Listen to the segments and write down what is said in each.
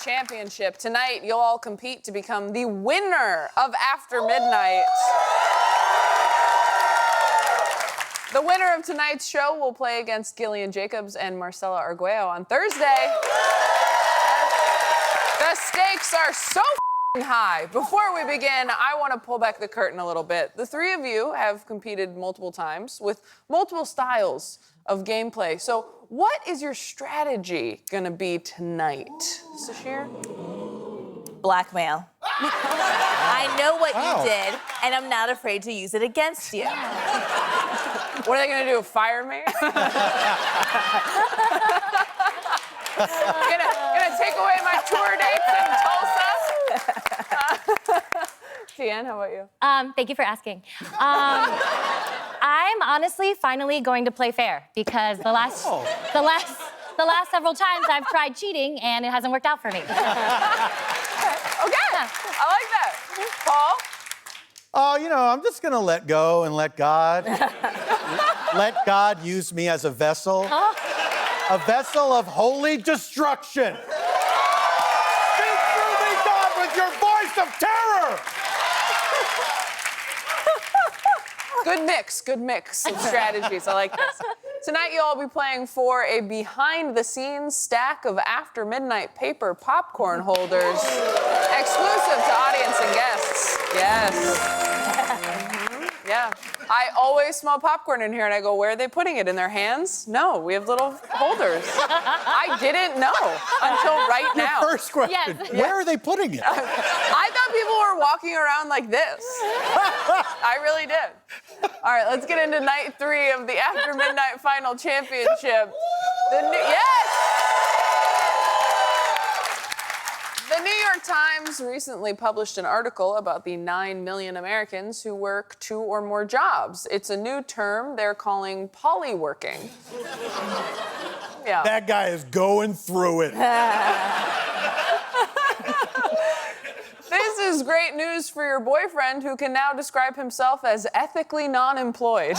championship. Tonight, you'll all compete to become the winner of After Midnight. The winner of tonight's show will play against Gillian Jacobs and Marcela Arguello on Thursday. The stakes are so high. Before we begin, I want to pull back the curtain a little bit. The three of you have competed multiple times with multiple styles of gameplay. So what is your strategy gonna be tonight? Sasheer? Blackmail. I know what you did, and I'm not afraid to use it against you. What are they gonna do, fire me? gonna take away my tour dates in Tulsa? Tien, how about you? Thank you for asking. I'm honestly finally going to play fair because the last several times I've tried cheating and it hasn't worked out for me. Okay, I like that. Paul? Oh, you know, I'm just gonna let go and let God. Let God use me as a vessel. A vessel of holy destruction. Speak through me, God, with your voice of terror! Good mix of strategies. I like this. Tonight, you'll all be playing for a behind-the-scenes stack of After Midnight paper popcorn holders, exclusive to audience and guests. Yes. Yeah. I always smell popcorn in here, and I go, where are they putting it? In their hands? No, we have little holders. I didn't know until right now. First question, Yes. where are they putting it? I thought people were walking around like this. I really did. All right, let's get into night 3 of the After Midnight Final Championship. The New York Times recently published an article about the 9 million Americans who work 2 or more jobs. It's a new term they're calling polyworking. Yeah. That guy is going through it. This is great news for your boyfriend who can now describe himself as ethically non-employed.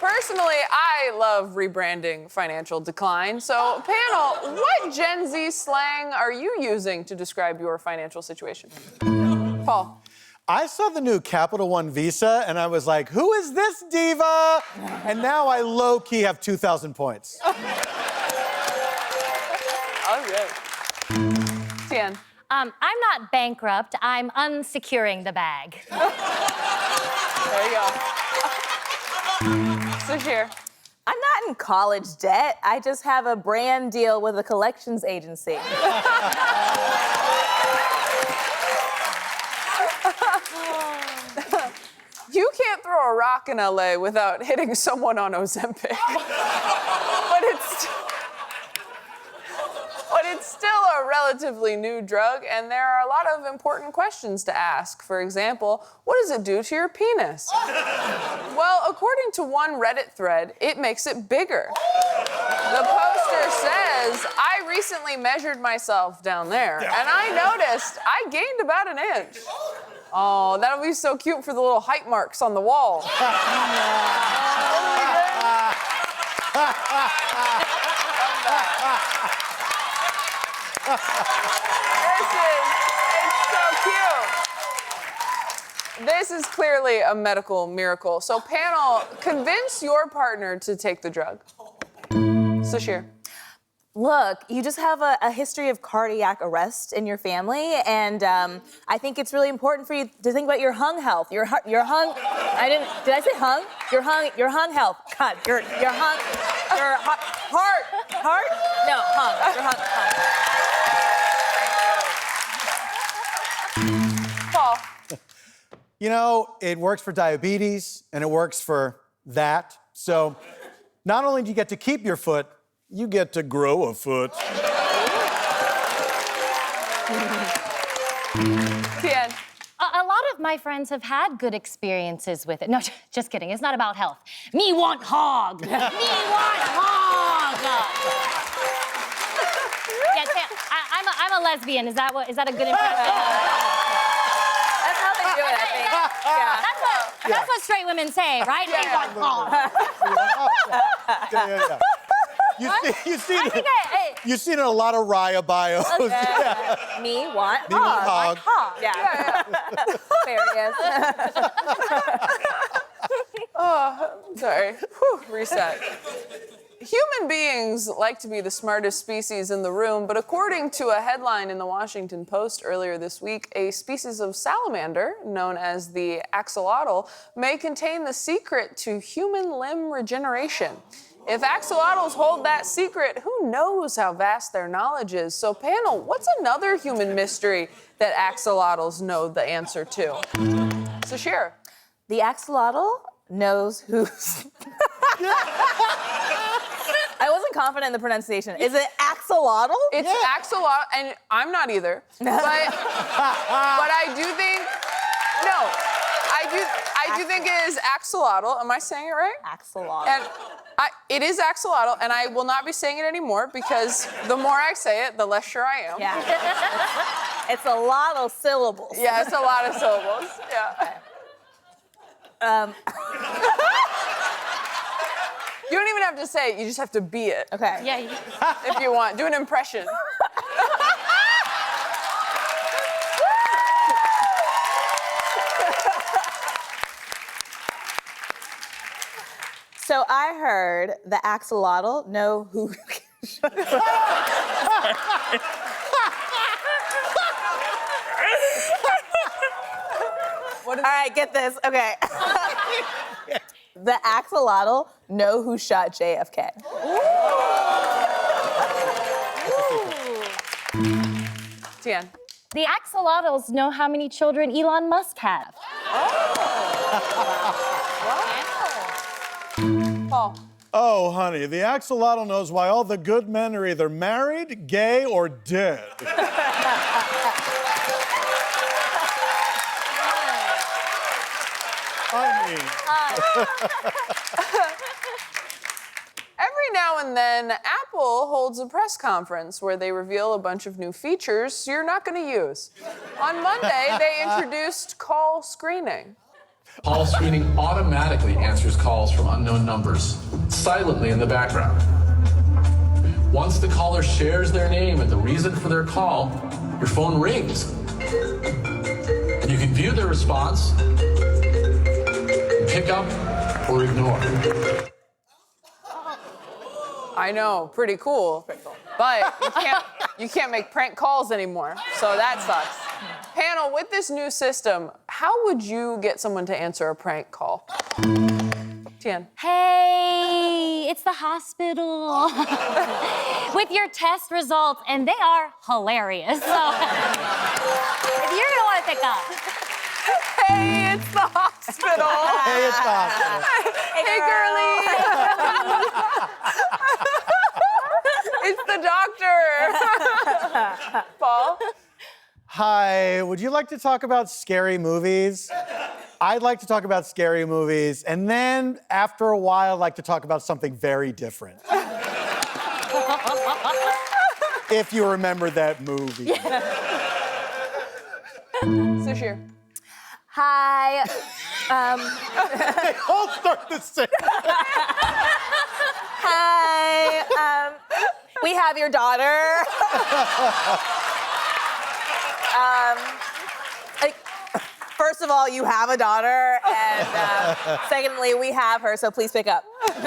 Personally, I love rebranding financial decline. So, panel, what Gen Z slang are you using to describe your financial situation? Paul. I saw the new Capital One Visa, and I was like, who is this diva? And now I low-key have 2,000 points. Oh, good. Tien. I'm not bankrupt, I'm unsecuring the bag. There you go. Sasheer. I'm not in college debt. I just have a brand deal with a collections agency. You can't throw a rock in LA without hitting someone on Ozempic. But it's still a relatively new drug, and there are a lot of important questions to ask. For example, what does it do to your penis? Well, according to one Reddit thread, it makes it bigger. The poster says, I recently measured myself down there, and I noticed I gained about an inch. Oh, that'll be so cute for the little height marks on the wall. It's so cute. This is clearly a medical miracle. So, panel, convince your partner to take the drug. Sasheer. Look, you just have a history of cardiac arrest in your family, and I think it's really important for you to think about your hung health. Your hung. Did I say hung? Your hung health. God, your hung. Your heart. No, hung. Your hung. Paul. You know, it works for diabetes, and it works for that. So, not only do you get to keep your foot, you get to grow a foot. Tien. A lot of my friends have had good experiences with it. No, just kidding. It's not about health. Me want hog. Me want hog. Yes, I'm a lesbian. Is that a good impression? That's how they do it, I think. Yeah. That's what straight women say, right? Me want hog. Yeah. You've seen a lot of Raya bios. Me want Me want hog. Yeah. Hilarious. Sorry. Whew, reset. Human beings like to be the smartest species in the room, but according to a headline in the Washington Post earlier this week, a species of salamander, known as the axolotl, may contain the secret to human limb regeneration. If axolotls hold that secret, who knows how vast their knowledge is? So, panel, what's another human mystery that axolotls know the answer to? Sasheer. The axolotl knows who's. I wasn't confident in the pronunciation. Is it axolotl? It's axolotl, and I'm not either. But I do think I do think it is axolotl. Am I saying it right? Axolotl. And it is axolotl, and I will not be saying it anymore because the more I say it, the less sure I am. Yeah. It's a lot of syllables. Yeah, it's a lot of syllables. Yeah. You don't even have to say it, you just have to be it. Okay. Yeah. If you want. Do an impression. So I heard the axolotl know who. All right, get this. Okay. The axolotl know who shot JFK. Tien. The axolotls know how many children Elon Musk have. Paul. Oh, honey, the axolotl knows why all the good men are either married, gay, or dead. Every now and then, Apple holds a press conference where they reveal a bunch of new features you're not going to use. On Monday, they introduced call screening. Call screening automatically answers calls from unknown numbers, silently in the background. Once the caller shares their name and the reason for their call, your phone rings. And you can view their response, pick up, or ignore. I know, pretty cool. But you can't make prank calls anymore, so that sucks. Panel, with this new system, how would you get someone to answer a prank call? Tien. Hey, it's the hospital. With your test results, and they are hilarious. So, if you're gonna want to pick up. Hey, it's the hospital. Hey, it's the hospital. Hey, girlie. It's the doctor. Paul. Hi, would you like to talk about scary movies? I'd like to talk about scary movies, and then after a while, I'd like to talk about something very different. If you remember that movie. Sasheer. Hi. They all start the same. Hi. We have your daughter. First of all, you have a daughter, and secondly, we have her, so please pick up. Paul is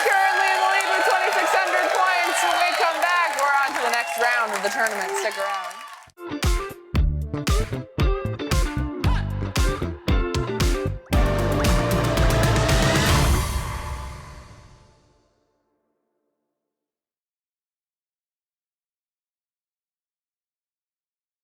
currently in the lead with 2,600 points. When we come back, we're on to the next round of the tournament. Stick around.